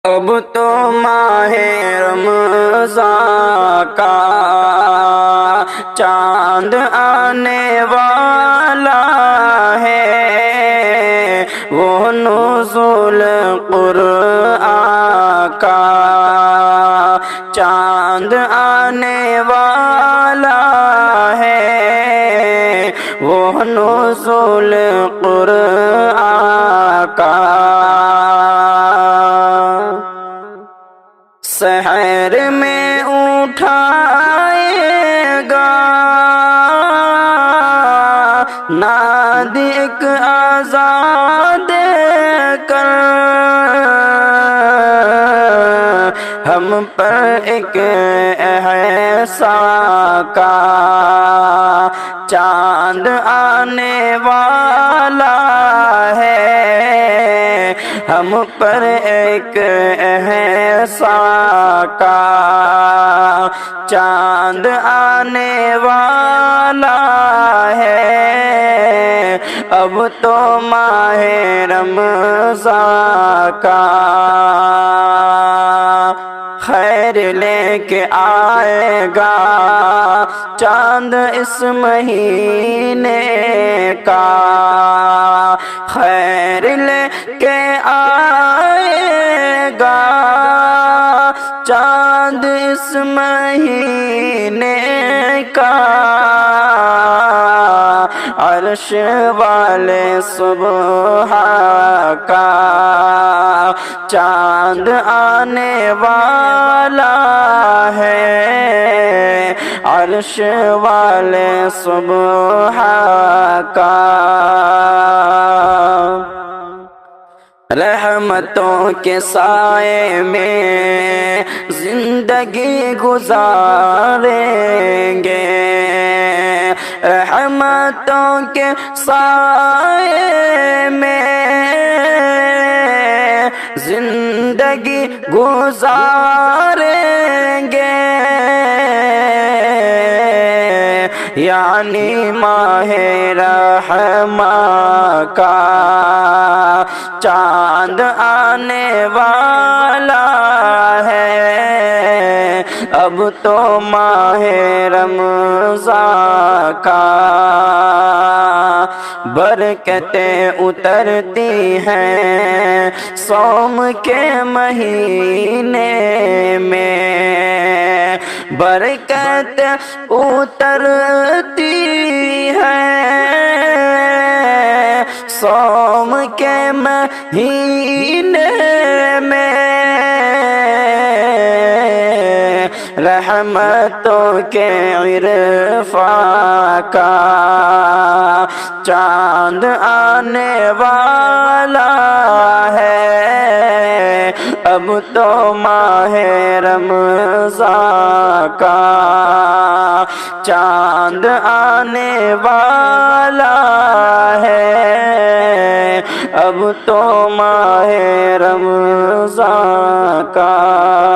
اب تو ماہ رمضان کا چاند آنے والا ہے، وہ نزول قرآن کا چاند آنے والا ہے، وہ نزول قرآن کا سحر میں اٹھائے گا ناد ایک آزاد کر، ہم پر ایک احسان کا چاند آنے والا ہے، ہم پر ایک احسان کا چاند آنے والا ہے، اب تو ماہ رمضان کا خیر لے کے آئے گا چاند اس مہینے کا، خیر لے کے آئے گا چاند اس مہینے کا، عرش والے صبح کا چاند آنے والا ہے، عرش والے صبح کا رحمتوں کے سائے میں زندگی گزاریں گے، رحمتوں کے سائے میں زندگی گزاریں گے، یعنی ماہ رحمت کا چاند آنے والا ہے، اب تو ماہ رمضان کا برکتیں اترتی ہیں صوم کے مہینے میں، برکت اترتی ہے صوم کے مہینے میں، رحمتوں کے عرفان کا چاند آنے والا ہے، اب تو ماہ رمضان کا چاند آنے والا ہے، اب تو ماہ رمضان